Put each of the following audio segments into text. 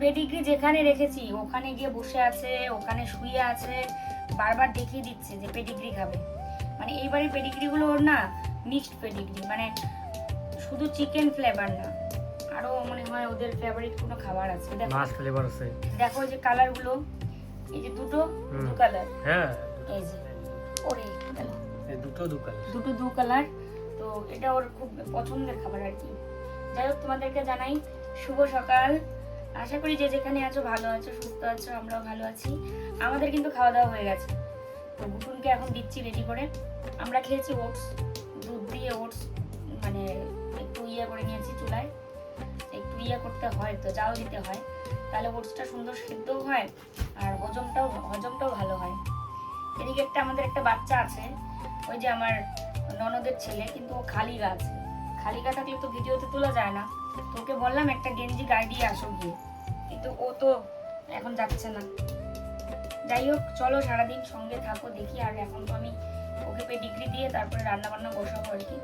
Pedigree যেখানে রেখেছি ওখানে গিয়ে বসে আছে, ওখানে শুয়ে আছে, বারবার দেখিয়ে দিচ্ছে যে পেডিগ্রি খাবে। মানে এইবারে পেডিগ্রিগুলো ওর না মিক্সড পেডিগ্রি, মানে শুধু চিকেন ফ্লেভার না, আরো মনে হয় ওদের ফেভারিট কোনো খাবার আছে। দেখো মাছ ফ্লেভার আছে, দেখো যে কালারগুলো, এই যে দুটো দু কালার, হ্যাঁ এই যে ওরে গেল দুটো দু কালার, দুটো দু কালার। তো এটা ওর খুব পছন্দের খাবার আর কি। যাই হোক, তোমাদেরকে জানাই শুভ সকাল। আশা করি যে যেখানে আছো ভালো আছো, সুস্থ আছো, আমরাও ভালো আছি। আমাদের কিন্তু খাওয়া দাওয়া হয়ে গেছে, তো গুটুনকে এখন দিচ্ছি রেডি করে। আমরা খেয়েছি ওটস, দুধ দিয়ে ওটস, মানে একটু ইয়ে করে নিয়েছি চুলায়, একটু ইয়ে করতে হয় তো জাল দিতে হয়, তাহলে ওটসটা সুন্দর সিদ্ধও হয় আর হজমটাও ভালো হয়। এদিকে আমাদের একটা বাচ্চা আছে, ওই যে আমার ননদের ছেলে, কিন্তু ও খালি গা থাকলে তো ভিডিওতে তোলা যায় না। তোকে বললাম একটা গেঞ্জি গায়ে দিয়ে আসো গিয়ে, কিন্তু ও তো এখন যাচ্ছে না। যাই হোক, চলো সারাদিন সঙ্গে থাকো দেখি। আর এখন তো আমি ওকে পেডিগ্রি দিয়ে তারপরে রান্না বান্না বসাবো আর কি।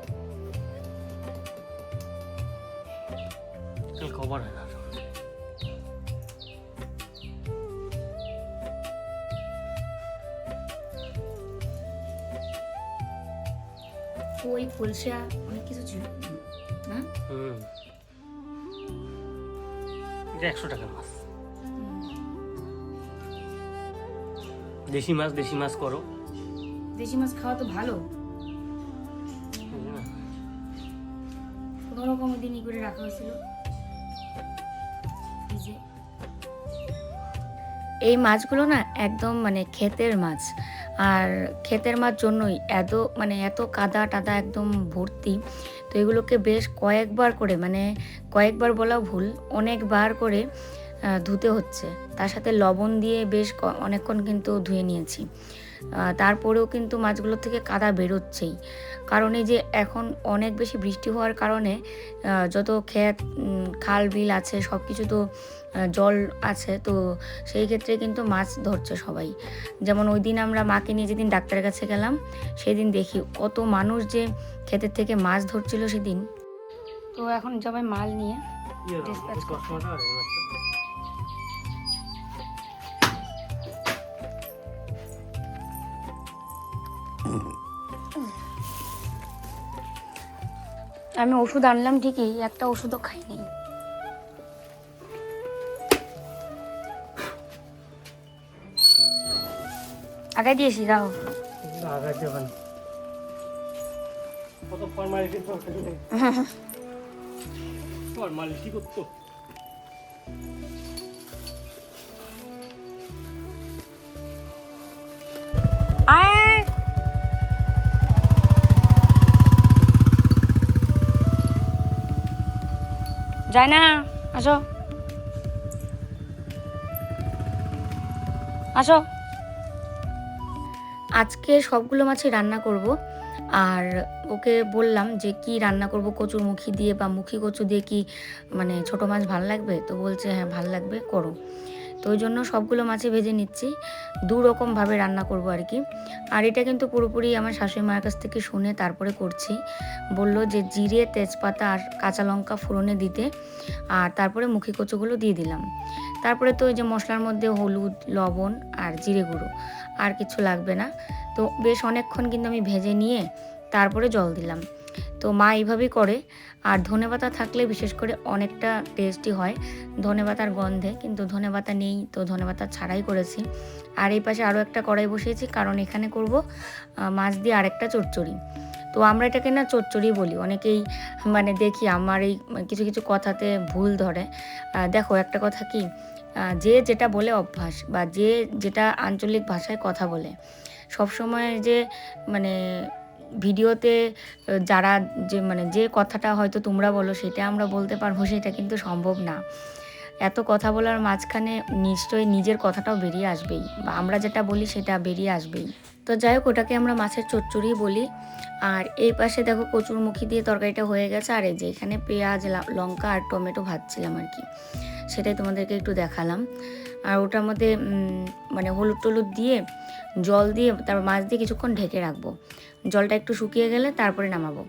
খবর হয় না। ওই ফুলশা অনেক কিছু ছিল না। এটা 100 টাকা মাছ, দেশি মাছ করো। দেশি মাছ খাওয়া তো ভালো, কোনো রকম দিনই করে রাখা হয়েছিল। এই মাছগুলো না একদম মানে ক্ষেতের মাছ, আর ক্ষেতের মাছ জন্যই এত কাদা টাদা একদম ভর্তি। তো এগুলোকে বেশ কয়েকবার বলা ভুল, অনেকবার করে ধুতে হচ্ছে। তার সাথে লবণ দিয়ে বেশ অনেকক্ষণ কিন্তু ধুয়ে নিয়েছি। তারপরেও কিন্তু মাছগুলোর থেকে কাদা বেরোচ্ছেই, কারণ এই যে এখন অনেক বেশি বৃষ্টি হওয়ার কারণে যত ক্ষেত খাল বিল আছে সব কিছু তো জল আছে, তো সেই ক্ষেত্রে কিন্তু মাছ ধরছে সবাই। যেমন ওই দিন আমরা মাকে নিয়ে যেদিন ডাক্তারের কাছে গেলাম, সেদিন দেখি কত মানুষ যে ক্ষেতের থেকে মাছ ধরছিল সেদিন। তো এখন সবাই মাল নিয়ে ডিসপ্যাচ করছে। আমি ওষুধ আনলাম ঠিকই, একটা ওষুধও খাইনি। আগে দিয়েছি, দাও। ফর্মালিটি করতো। যায় না, আসো আসো। আজকে সবগুলো মাছই রান্না করব, আর ওকে বললাম যে কি রান্না করব, কচুর মুখি দিয়ে বা মুখি কচু দিয়ে কি মানে ছোট মাছ ভাল লাগবে? তো বলছে হ্যাঁ ভাল লাগবে, করো। তো ওই জন্য সবগুলো মাছই ভেজে নিচ্ছি, দু রকমভাবে রান্না করব আর কি। আর এটা কিন্তু পুরোপুরি আমার শাশুড়ি মায়ের কাছ থেকে শুনে তারপরে করছি। বলল যে জিরে, তেজপাতা আর কাঁচা লঙ্কা ফোড়নে দিতে, আর তারপরে মুখি কচুগুলো দিয়ে দিলাম। তারপরে তো ওই যে মশলার মধ্যে হলুদ, লবণ আর জিরে গুঁড়ো, আর কিছু লাগবে না। তো বেশ অনেকক্ষণ কিন্তু আমি ভেজে নিয়ে তারপরে জল দিলাম। তো মা এইভাবেই করে। আর ধনেপাতা থাকলে বিশেষ করে অনেকটা টেস্টি হয় ধনেপাতার গন্ধে, কিন্তু ধনেপাতা নেই, তো ধনেপাতা ছাড়াই করেছি। আর এই পাশে আরও একটা কড়াই বসিয়েছি, কারণ এখানে করব মাছ দিয়ে আরেকটা চচ্চড়ি। তো আমরা এটাকে না চচ্চড়ি বলি, অনেকেই মানে দেখি আমার এই কিছু কিছু কথাতে ভুল ধরে। দেখো একটা কথা কি, যে যেটা বলে অভ্যাস, বা যে যেটা আঞ্চলিক ভাষায় কথা বলে, সবসময় যে মানে ভিডিওতে যারা যে কথাটা হয়তো তোমরা বলো সেটা আমরা বলতে পারবো, সেটা কিন্তু সম্ভব না। এত কথা বলার মাঝখানে নিশ্চয়ই নিজের কথাটাও বেরিয়ে আসবেই, বা আমরা যেটা বলি সেটা বেরিয়ে আসবেই। তো যাই হোক, ওটাকে আমরা মাছের চচ্চড়ি বলি। আর এই পাশে দেখো কচুর মুখি দিয়ে তরকারিটা হয়ে গেছে, আর এই যে এখানে পেঁয়াজ, লঙ্কা আর টমেটো ভাজছিলাম আর কি, সেটাই তোমাদেরকে একটু দেখালাম। আর ওটার মধ্যে মানে হলুদ টলুদ দিয়ে জল দিয়ে তারপর মাছ দিয়ে কিছুক্ষণ ঢেকে রাখবো। জলটা একটু শুকিয়ে গেলে তারপরে নামাবো,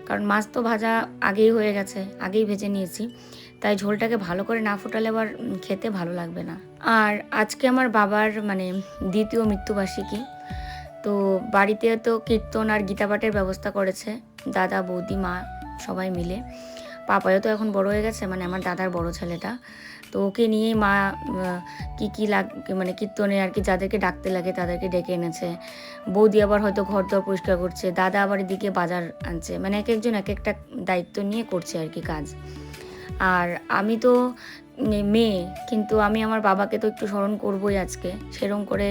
কারণ মাছ তো ভাজা আগেই হয়ে গেছে, আগেই ভেজে নিয়েছি, তাই ঝোলটাকে ভালো করে না ফোটালে আবার খেতে ভালো লাগবে না। আর আজকে আমার বাবার মানে দ্বিতীয় মৃত্যুবার্ষিকী, তো বাড়িতে তো কীর্তন আর গীতাপাঠের ব্যবস্থা করেছে দাদা, বৌদি, মা সবাই মিলে। পাপায়ও তো এখন বড় হয়ে গেছে, মানে আমার দাদার বড় ছেলেটা, তো ওকে নিয়েই মা কী মানে কীর্তনে আর কি যাদেরকে ডাকতে লাগে তাদেরকে ডেকে এনেছে। বৌদি আবার হয়তো ঘর দর পরিষ্কার করছে, দাদা আবার এদিকে বাজার আনছে, মানে এক একজন এক একটা দায়িত্ব নিয়ে করছে আর কি কাজ। আর আমি তো মেয়ে, কিন্তু আমি আমার বাবাকে তো একটু স্মরণ করবোই আজকে, সেরকম করে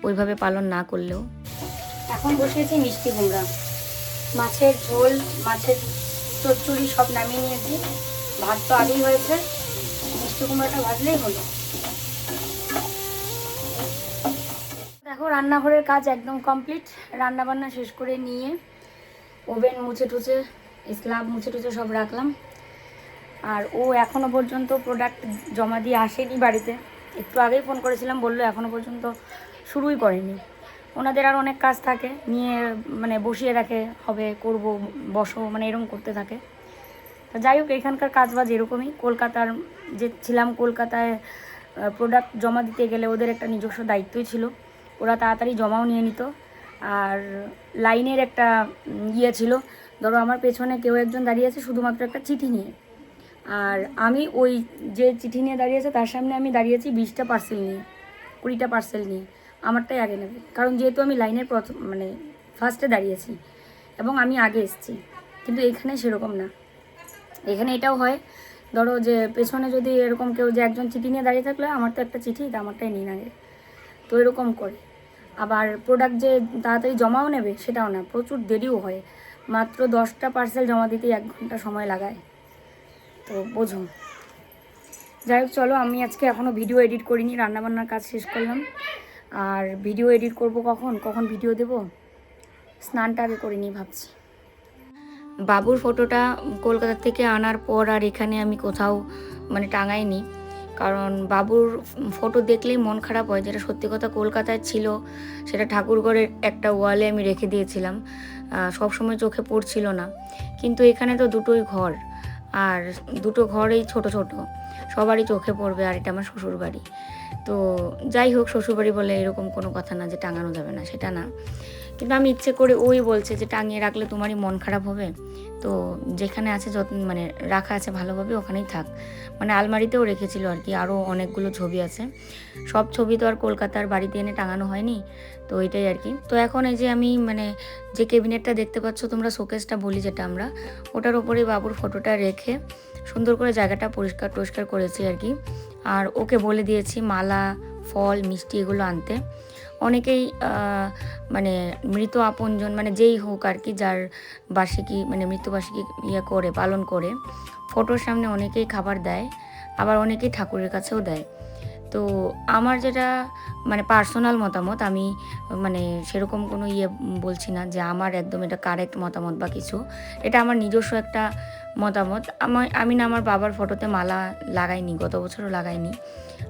ওইভাবে পালন না করলেও। এখন বসিয়েছি মিষ্টি কুমড়া, মাছের ঝোল, মাছের চচ্চড়ি সব নামিয়ে নিয়েছি, ভাত তো আগেই হয়েছে, মিষ্টি কুমড়াটা ভাজলেই হলো। দেখো রান্নাঘরের কাজ একদম কমপ্লিট, রান্না বান্না শেষ করে নিয়ে ওভেন মুছে টুছে, স্ল্যাব মুছে টুছে সব রাখলাম। আর ও এখনও পর্যন্ত প্রোডাক্ট জমা দিয়ে আসেনি বাড়িতে, একটু আগেই ফোন করেছিলাম, বললো এখনও পর্যন্ত শুরুই করেনি। ওনাদের আর অনেক কাজ থাকে, নিয়ে মানে বসিয়ে রাখে, হবে করব, বসো, মানে এরকম করতে থাকে। তো যাই হোক, এখানকার কাজবাজ এরকমই। কলকাতার যে ছিলাম, কলকাতায় প্রোডাক্ট জমা দিতে গেলে ওদের একটা নিজস্ব দায়িত্বই ছিল, ওরা তাড়াতাড়ি জমাও নিয়ে নিত। আর লাইনের একটা ইয়ে ছিল, ধরো আমার পেছনে কেউ একজন দাঁড়িয়ে আছে শুধুমাত্র একটা চিঠি নিয়ে, আর আমি ওই যে চিঠি নিয়ে দাঁড়িয়েছে তার সামনে আমি দাঁড়িয়েছি 20টা পার্সেল নিয়ে, 20টা পার্সেল নিয়ে, আমারটাই আগে নেবে, কারণ যেহেতু আমি লাইনের প্রথম মানে ফার্স্টে দাঁড়িয়েছি এবং আমি আগে এসেছি। কিন্তু এখানে সেরকম না, এখানে এটাও হয়, ধরো যে পেছনে যদি এরকম কেউ যে একজন চিঠি নিয়ে দাঁড়িয়ে থাকলে আমার তো একটা চিঠি, আমারটাই নিন আগে, তো এরকম করে। আবার প্রোডাক্ট যে তাড়াতাড়ি জমাও নেবে সেটাও না, প্রচুর দেরিও হয়, মাত্র 10টা পার্সেল জমা দিতেই 1 ঘন্টা সময় লাগায়, তো বোঝো। যাই হোক চলো, আমি আজকে এখনও ভিডিও এডিট করিনি, রান্নাবান্নার কাজ শেষ করলাম। আর ভিডিও এডিট করব কখন ভিডিও দেব, স্নানটা আগে করিনি ভাবছি। বাবুর ফটোটা কলকাতা থেকে আনার পর আর এখানে আমি কোথাও মানে টাঙাইনি, কারণ বাবুর ফটো দেখলেই মন খারাপ হয়, যেটা সত্যি কথা। কলকাতায় ছিল সেটা ঠাকুরঘরের একটা ওয়ালে আমি রেখে দিয়েছিলাম, সবসময় চোখে পড়ছিল না, কিন্তু এখানে তো দুটোই ঘর, আর দুটো ঘরেই ছোট ছোট, সবারই চোখে পড়বে, আর এটা আমার শ্বশুর বাড়ি। তো যাই হোক, শ্বশুরবাড়ি বলে এরকম কোনো কথা না যে টাঙানো যাবে না, সেটা না, কিন্তু আমি ইচ্ছে করে, ওই বলছে যে টাঙিয়ে রাখলে তোমারই মন খারাপ হবে, তো যেখানে আছে মানে রাখা আছে ভালোভাবে ওখানেই থাক। মানে আলমারিতেও রেখেছিল আর কি, আরও অনেকগুলো ছবি আছে, সব ছবি তো আর কলকাতার বাড়িতে এনে টাঙানো হয়নি, তো এটাই আর কি। তো এখন এই যে আমি মানে যে ক্যাবিনেটটা দেখতে পাচ্ছ তোমরা, শোকেসটা বলি যেটা আমরা, ওটার ওপরে বাবুর ফটোটা রেখে সুন্দর করে জায়গাটা পরিষ্কার টরিষ্কার করেছি আর কি। আর ওকে বলে দিয়েছি মালা, ফল, মিষ্টি এগুলো আনতে। অনেকেই মানে মৃত আপনজন, মানে যেই হোক আর কি, যার বার্ষিকী মানে মৃত্যুবার্ষিকী করে পালন করে, ফটোর সামনে অনেকেই খাবার দেয়, আবার অনেকেই ঠাকুরের কাছেও দেয়। তো আমার যেটা মানে পার্সোনাল মতামত, আমি মানে সেরকম কোনো বলছি না যে আমার একদম এটা কারেক্ট মতামত বা কিছু, এটা আমার নিজস্ব একটা মতামত। আমি না আমার বাবার ফটোতে মালা লাগাইনি, গত বছরও লাগাইনি।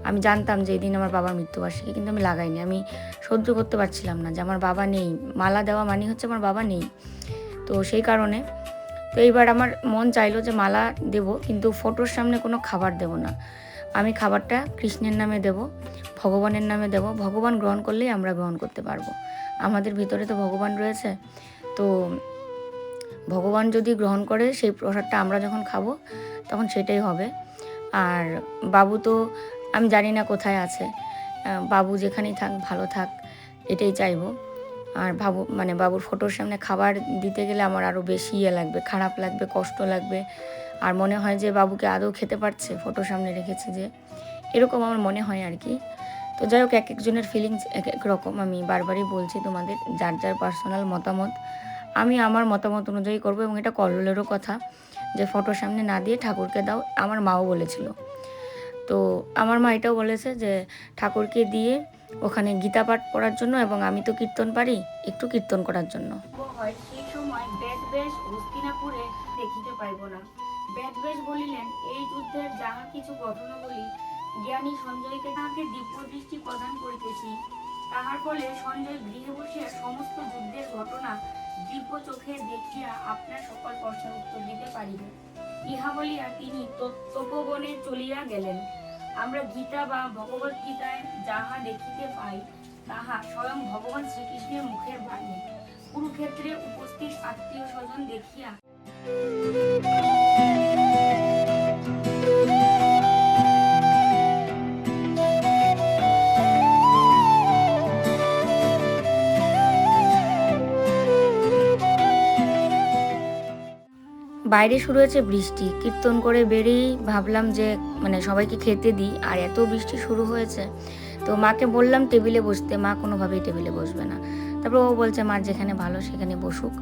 আমি জানতাম যে এদিন আমার বাবার মৃত্যুবার্ষিকী, কিন্তু আমি লাগাইনি, আমি সহ্য করতে পারছিলাম না যে আমার বাবা নেই, মালা দেওয়া মানে হচ্ছে আমার বাবা নেই, তো সেই কারণে। তো এইবার আমার মন চাইলো যে মালা দেব, কিন্তু ফটোর সামনে কোনো খাবার দেব না, আমি খাবারটা কৃষ্ণের নামে দেব, ভগবানের নামে দেব, ভগবান গ্রহণ করলেই আমরা গ্রহণ করতে পারবো, আমাদের ভিতরে তো ভগবান রয়েছে, তো ভগবান যদি গ্রহণ করে সেই প্রসাদটা আমরা যখন খাবো তখন সেটাই হবে। আর বাবু তো আমি জানি না কোথায় আছে, বাবু যেখানেই থাক ভালো থাক, এটাই চাইবো। আর মানে বাবুর ফটোর সামনে খাবার দিতে গেলে আমার আরও বেশি লাগবে, খারাপ লাগবে, কষ্ট লাগবে, আর মনে হয় যে বাবুকে আদৌ খেতে পারছে, ফটোর সামনে রেখেছে যে, এরকম আমার মনে হয় আর কি। তো যাই হোক, এক একজনের ফিলিংস এক এক রকম, আমি বারবারই বলছি তোমাদের, যার যার পার্সোনাল মতামত, আমি আমার মতামত অনুযায়ী করবো। এবং এটা কল্লোলেরও কথা যে ফটোর সামনে না দিয়ে ঠাকুরকে দাও, আমার মাও বলেছিল। তো আমার মা এটাও বলেছে যে ঠাকুরকে দিয়ে ওখানে গীতা পাঠ করার জন্য, এবং আমি তো কীর্তন পারি, একটু কীর্তন করার জন্য। সেই সময় বেদবেশ হস্তিনাপুরে দেখিতে পাইব না। বেদবেশ বলিলেন, এই যুদ্ধের যাহা কিছু ঘটনাবলী জ্ঞানী সঞ্জয়কে তাহাকে দিব্য দৃষ্টি প্রদান করিতেছি। তাহার ফলে সঞ্জয় গৃহে বসিয়া সমস্ত যুদ্ধের ঘটনা দিব্য চোখে দেখিয়া আপনার সকল প্রশ্নের উত্তর দিতে পারিবে। ইহা বলিয়া তিনি তপোবনে চলিয়া গেলেন। আমরা গীতা বা ভগবত গীতায় যাহা দেখিতে পাই তাহা স্বয়ং ভগবান শ্রীকৃষ্ণের মুখের বাণী। কুরুক্ষেত্রে উপস্থিত আত্মীয় স্বজন দেখিয়া বাইরে শুরু হয়েছে বৃষ্টি। কীর্তন করে বেরিয়েই ভাবলাম যে মানে সবাইকে খেতে দিই, আর এত বৃষ্টি শুরু হয়েছে। তো মাকে বললাম টেবিলে বসতে, মা কোনোভাবেই টেবিলে বসবে না। তারপর ও বলছে মা যেখানে ভালো সেখানে বসুক,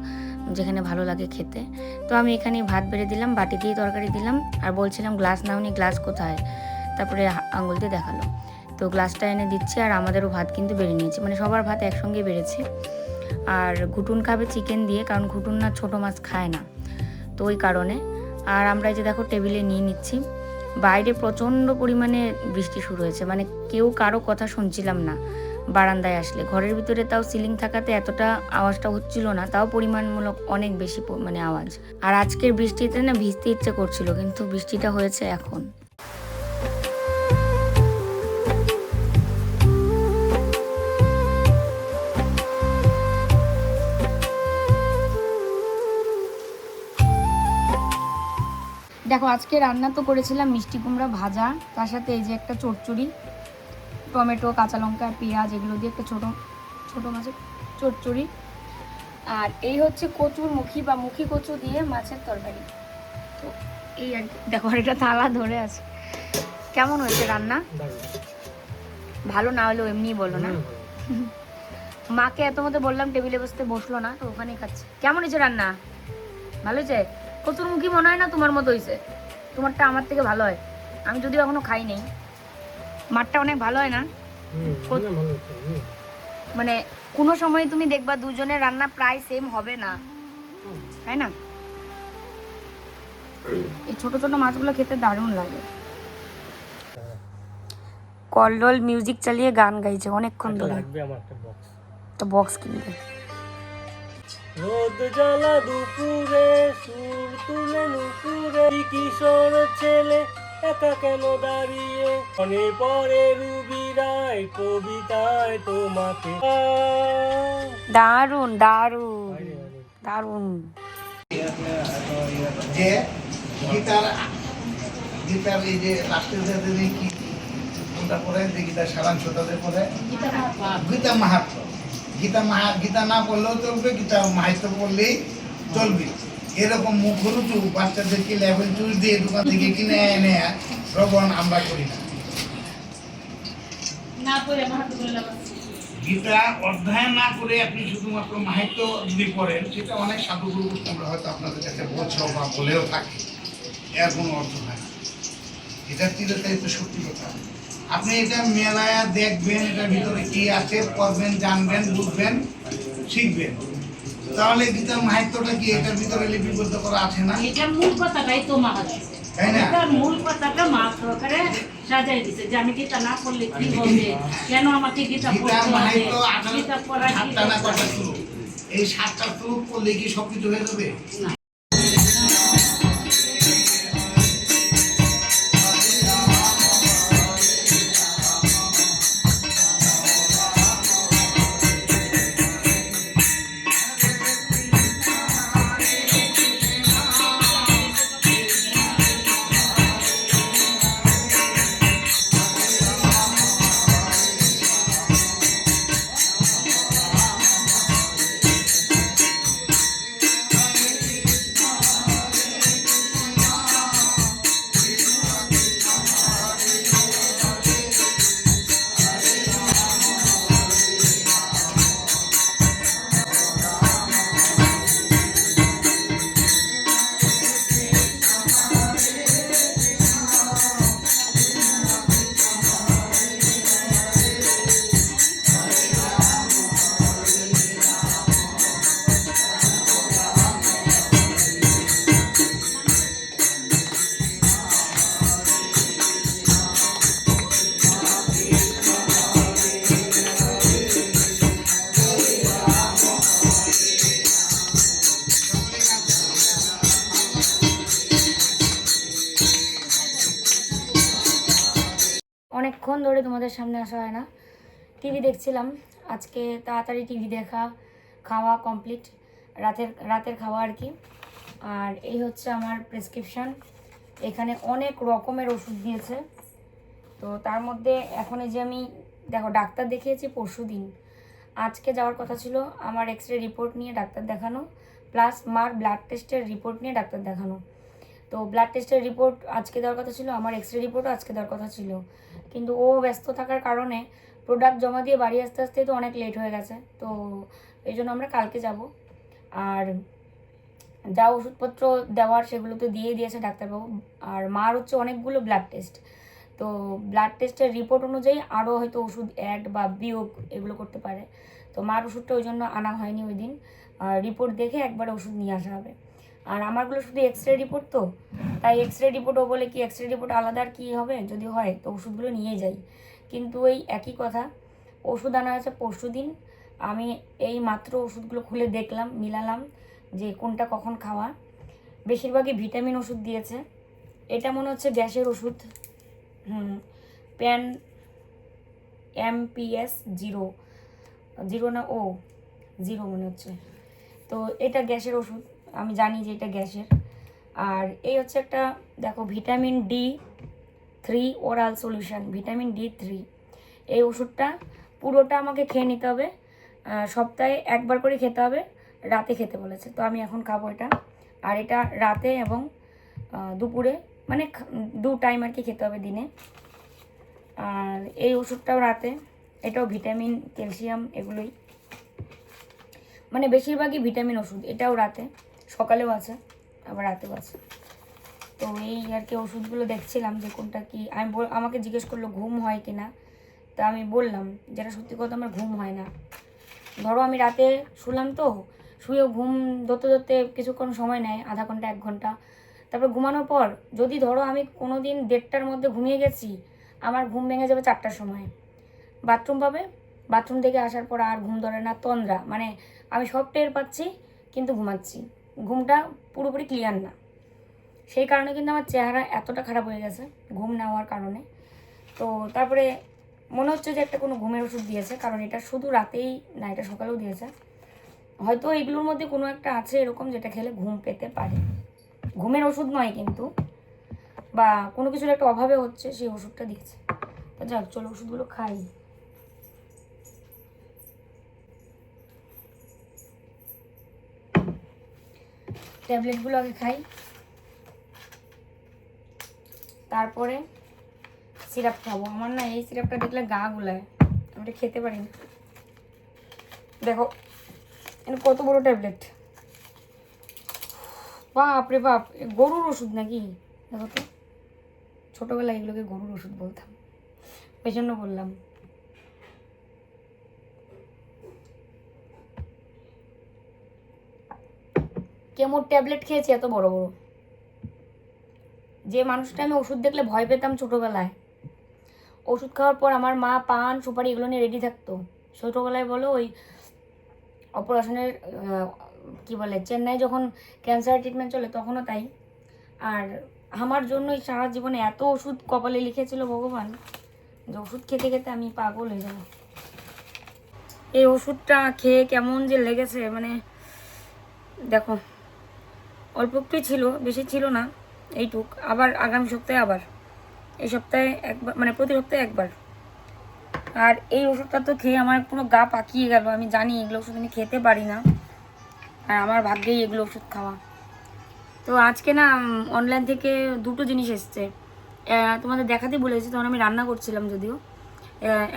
যেখানে ভালো লাগে খেতে। তো আমি এখানে ভাত বেড়ে দিলাম, বাটি দিয়ে তরকারি দিলাম, আর বলছিলাম গ্লাস নাওনি, গ্লাস কোথায়? তারপরে আঙুল দিয়ে দেখালো। তো গ্লাসটা এনে দিচ্ছি, আর আমাদেরও ভাত কিন্তু বেড়ে নিয়েছি, মানে সবার ভাত একসঙ্গে বেড়েছে। আর ঘুটুন খাবে চিকেন দিয়ে, কারণ ঘুটুন না ছোটো মাছ খায় না, তো ওই কারণে। আর আমরা এই যে দেখো টেবিলে নিয়ে নিচ্ছি। বাইরে প্রচণ্ড পরিমাণে বৃষ্টি শুরু হয়েছে, মানে কেউ কারো কথা শুনছিলাম না। বারান্দায় আসলে ঘরের ভিতরে তাও সিলিং থাকাতে এতটা আওয়াজটা হচ্ছিল না, তাও পরিমাণমূলক অনেক বেশি মানে আওয়াজ। আর আজকের বৃষ্টিতে না ভিজতে ইচ্ছে করছিল, কিন্তু বৃষ্টিটা হয়েছে এখন। দেখো আজকে রান্না তো করেছিলাম মিষ্টি কুমড়া ভাজা, তার সাথে এই যে একটা চচ্চড়ি, টমেটো কাঁচা লঙ্কা পেঁয়াজ এগুলো দিয়ে একটা ছোটো মাছের চচ্চড়ি। আর এই হচ্ছে কচুর মুখি বা মুখি কচু দিয়ে মাছের তরকারি। তো এই আর কি। দেখো আর এটা থালা ধরে আছে। কেমন হয়েছে রান্না? ভালো না হলেও এমনিই বলো না। মাকে এত মতো বললাম টেবিলে বসতে, বসলো না, তো ওখানেই খাচ্ছে। কেমন হয়েছে রান্না? ভালো হয়েছে? কচুর মুখি মনে হয় না তোমার মতো হয়েছে, তোমারটা আমার থেকে ভালো হয়। আমি যদিও এখনো খাই নেই। মারটা অনেক ভালো হয় না? মানে কোনো সময় তুমি দেখবা দুজনের রান্না প্রায় সেম হবে না, তাই না? এই ছোট ছোট মাছগুলো খেতে দারুণ লাগে। কল্লোল মিউজিক চালিয়ে গান গাইছে অনেকক্ষণ ধরে। একটা বক্স কিনবে। রোদ জ্বালা দুপুরে সুর তুলে নুপুরে, কিশোর ছেলে একা কেন দাঁড়িয়ে, মনে পড়ে রুবিরায় কবিতায় তোমাকে। দারুণ দারুণ দারুণ। যে গীতার এই যে রাষ্ট্রীয় কি কোনটা পড়ে, যে গীতার সারাংশ তাদের পড়ে গীতা মাহাত্ম। গীতা না পড়লেও চলবে, গীতা মাহাত্ম পড়লেই চলবে। এরকম মুখরুচু বাচ্চাদেরকে লেভেল চুজ দিয়ে দোকান থেকে কিনে এনে শ্রবণ আমরা করি না। গীতা অধ্যয়ন না করে আপনি শুধুমাত্র মাহাত্ম যদি পড়েন, সেটা অনেক সাধুগুরু আমরা হয়তো আপনাদের কাছে বলছো বা বলেও থাকি, এর কোনো অর্থ হয় না। এটার চিরতাই তো সত্যি কথা। আপনি এটা মেলায় দেখবেন, এটার ভিতরে কি আছে পড়বেন, জানবেন, বুঝবেন, শিখবেন। তাহলে গীতার মাহাত্ম্যটা কি এটার ভিতরে লিপিবদ্ধ করা আছে না? এটা মূল কথাটাই তো মাহাত্ম্য, তাই না? এটার মূল কথাটা মাহাত্ম্য করে সাজাই দিছে যে আমি গীতা না পড়লে কি হবে, কেন আমাকে গীতা পড়তে হবে, গীতা পড়া কি দরকার। এই 7টা শ্লোক পড়লে কি সবকিছু হয়ে যাবে? না। ধরে তোমাদের সামনে আসা হয় না। টিভি দেখছিলাম আজকে, তাড়াতাড়ি টিভি দেখা, খাওয়া কমপ্লিট, রাতের খাওয়া আর কি। আর এই হচ্ছে আমার প্রেসক্রিপশান। এখানে অনেক রকমের ওষুধ দিয়েছে। তো তার মধ্যে এখন এই যে আমি দেখো ডাক্তার দেখিয়েছি পরশুদিন, আজকে যাওয়ার কথা ছিল আমার এক্স রে রিপোর্ট নিয়ে ডাক্তার দেখানো, প্লাস মার ব্লাড টেস্টের রিপোর্ট নিয়ে ডাক্তার দেখানো। তো ব্লাড টেস্টের রিপোর্ট আজকে দেওয়ার কথা ছিল, আমার এক্স রে রিপোর্টও আজকে দেওয়ার কথা ছিল, কিন্তু ও ব্যস্ত থাকার কারণে প্রোডাক্ট জমা দিয়ে বাড়ি আসতে আসতে তো অনেক লেট হয়ে গেছে। তো এই জন্য আমরা কালকে যাব। আর যা ওষুধপত্র দেওয়ার সেগুলো তো দিয়ে দিয়েছে ডাক্তারবাবু। আর মার হচ্ছে অনেকগুলো ব্লাড টেস্ট, তো ব্লাড টেস্টের রিপোর্ট অনুযায়ী আরও হয়তো ওষুধ অ্যাড বা বিয়োগ এগুলো করতে পারে। তো মার ওষুধটা ওই জন্য আনা হয়নি ওই দিন, রিপোর্ট দেখে একবারে ওষুধ নিয়ে আসা হবে। আর আমারগুলো শুধু এক্স রে রিপোর্ট, তো তাই এক্স রে রিপোর্টও বলে কি এক্স রে রিপোর্ট আলাদা আর কী হবে, যদি হয় তো ওষুধগুলো নিয়ে যাই। কিন্তু ওই একই কথা, ওষুধ আনা হয়েছে পরশুদিন, আমি এই মাত্র ওষুধগুলো খুলে দেখলাম, মিলালাম যে কোনটা কখন খাওয়া। বেশিরভাগই ভিটামিন ওষুধ দিয়েছে। এটা মনে হচ্ছে গ্যাসের ওষুধ, প্যান MPS 0 না ও 0 মনে হচ্ছে। তো এটা গ্যাসের ওষুধ, আমি জানি যে এটা গ্যাসের। আর এই হচ্ছে একটা দেখো vitamin D3 oral solution, vitamin D3। এই ওষুধটা পুরোটা আমাকে খেয়ে নিতে হবে, সপ্তাহে একবার করে খেতে হবে, রাতে খেতে বলেছে। তো আমি এখন খাবো এটা। আর এটা রাতে এবং দুপুরে, মানে 2 টাইম আর কি খেতে হবে দিনে। আর এই ওষুধটাও রাতে, এটাও ভিটামিন ক্যালসিয়াম এগুলোই, মানে বেশিরভাগই ভিটামিন ওষুধ। এটাও রাতে, সকালেও আছে আবার রাতেও আছে। তো এই আর কি ওষুধগুলো দেখছিলাম যে কোনটা কি। আমাকে জিজ্ঞেস করলো ঘুম হয় কি না, তা আমি বললাম যেটা সত্যি কথা, আমার ঘুম হয় না। ধরো আমি রাতে শুলাম, তো শুয়েও ঘুম ধরতে ধরতে কিছুক্ষণ সময় নেয়, আধা ঘন্টা 1 ঘন্টা। তারপর ঘুমানোর পর যদি ধরো আমি কোনো দিন 1:30টার মধ্যে ঘুমিয়ে গেছি, আমার ঘুম ভেঙে যাবে 4টার সময়। বাথরুম পাবে, বাথরুম থেকে আসার পর আর ঘুম ধরে না, তন্দ্রা, মানে আমি সব টের পাচ্ছি কিন্তু ঘুমাচ্ছি, ঘুমটা পুরোপুরি ক্লিয়ার না। সেই কারণে কিন্তু আমার চেহারা এতটা খারাপ হয়ে গেছে ঘুম না হওয়ার কারণে। তো তারপরে মনে হচ্ছে যে একটা কোনো ঘুমের ওষুধ দিয়েছে, কারণ এটা শুধু রাতেই না, এটা সকালেও দিয়েছে। হয়তো এগুলোর মধ্যে কোনো একটা আছে এরকম যেটা খেলে ঘুম পেতে পারে, ঘুমের ওষুধ নয় কিন্তু, বা কোনো কিছুর একটা অভাবে হচ্ছে সেই ওষুধটা দিয়েছে। তো যাক, চলো ওষুধগুলো খাই। ট্যাবলেটগুলো আগে খাই, তারপরে সিরাপ খাবো। আমার না এই সিরাপটা দেখলে গা গুলায়, আমি এটা খেতে পারি না। দেখো এটা কত বড় ট্যাবলেট, বাপ রে বাপ, গরুর ওষুধ নাকি? দেখো তো, ছোটোবেলায় এগুলোকে গরুর ওষুধ বলতাম, ওই জন্য বললাম। কেমোর ট্যাবলেট খেয়েছি এত বড় বড়, যে মানুষটা আমি ওষুধ দেখলে ভয় পেতাম ছোটোবেলায়, ওষুধ খাওয়ার পর আমার মা পান সুপারি এগুলো নিয়ে রেডি থাকতো। ছোটোবেলায় বলো ওই অপারেশনের কি বলে, চেন্নাই যখন ক্যান্সার ট্রিটমেন্ট চলে তখনও তাই। আর আমার জন্যই সারা জীবনে এত ওষুধ কপালে লিখেছিল ভগবান, যে ওষুধ খেতে খেতে আমি পাগল হয়ে যাব। এই ওষুধটা খেয়ে কেমন যে লেগেছে, মানে দেখো অল্প একটুই ছিল, বেশি ছিল না, এইটুক। আবার আগামী সপ্তাহে আবার, এই সপ্তাহে একবার, মানে প্রতি সপ্তাহে একবার। আর এই ওষুধটা তো খেয়ে আমার পুরো গা পাকিয়ে গেল। আমি জানি এগুলো ওষুধ আমি খেতে পারি না, আর আমার ভাগ্যেই এগুলো ওষুধ খাওয়া। তো আজকে না অনলাইন থেকে 2টো জিনিস এসছে, তোমাদের দেখাতে বলেছি। তখন আমি রান্না করছিলাম, যদিও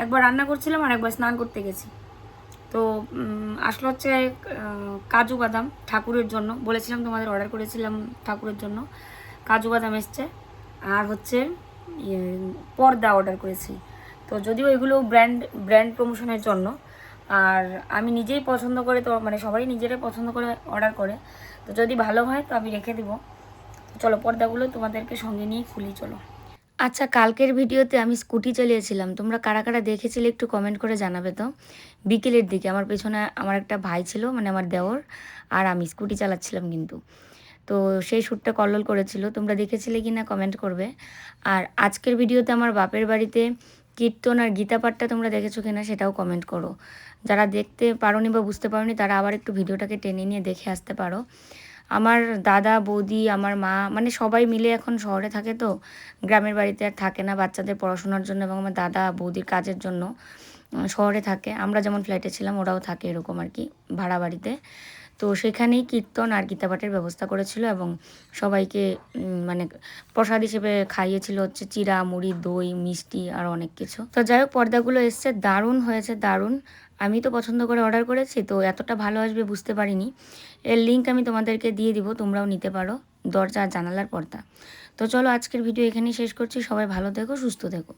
একবার রান্না করছিলাম আর একবার স্নান করতে গেছি। তো আসলে হচ্ছে কাজু বাদাম ঠাকুরের জন্য, বলেছিলাম তোমাদের অর্ডার করেছিলাম ঠাকুরের জন্য, কাজু বাদাম এসছে। আর হচ্ছে পর্দা অর্ডার করেছি। তো যদিও এগুলো ব্র্যান্ড প্রমোশনের জন্য, আর আমি নিজেই পছন্দ করে, তো মানে সবাই নিজেরাই পছন্দ করে অর্ডার করে, তো যদি ভালো হয় তো আমি রেখে দেবো। চলো পর্দাগুলো তোমাদেরকে সঙ্গে নিয়ে খুলি, চলো। আচ্ছা, কালকের ভিডিওতে আমি স্কুটি চালিয়েছিলাম, তোমরা কারা কারা দেখেছিলে একটু কমেন্ট করে জানাবে তো। বিকেলের দিকে আমার পেছনে আমার একটা ভাই ছিল, মানে আমার দেওর, আর আমি স্কুটি চালাচ্ছিলাম কিন্তু। তো সেই শ্যুটটা কল্লোল করেছিল, তোমরা দেখেছিলে কি না কমেন্ট করবে। আর আজকের ভিডিওতে আমার বাপের বাড়িতে কীর্তন আর গীতা পাঠটা তোমরা দেখেছো কিনা সেটাও কমেন্ট করো। যারা দেখতে পারোনি বা বুঝতে পারোনি তারা আবার একটু ভিডিওটাকে টেনে নিয়ে দেখে আসতে পারো। আমার দাদা বৌদি আমার মা মানে সবাই মিলে এখন শহরে থাকে, তো গ্রামের বাড়িতে আর থাকে না বাচ্চাদের পড়াশোনার জন্য, এবং আমার দাদা বৌদির কাজের জন্য শহরে থাকে। আমরা যেমন ফ্ল্যাটে ছিলাম ওরাও থাকে এরকম আর কি, ভাড়া বাড়িতে। তো সেখানেই কীর্তন আর গীতাপাঠের ব্যবস্থা করেছিল এবং সবাইকে মানে প্রসাদ হিসেবে খাইয়েছিল হচ্ছে চিড়া, মুড়ি, দই, মিষ্টি আর অনেক কিছু। তো যাই হোক, পর্দাগুলো এসছে, দারুণ হয়েছে, দারুণ। আমি তো পছন্দ করে অর্ডার করেছি, তো এতটা ভালো আসবে বুঝতে পারিনি। এর লিঙ্ক আমি তোমাদেরকে দিয়ে দিব, তোমরাও নিতে পারো। দরজা আর জানালার পর্দা। তো চলো আজকের ভিডিও এখানেই শেষ করছি। সবাই ভালো থেকো, সুস্থ থেকো।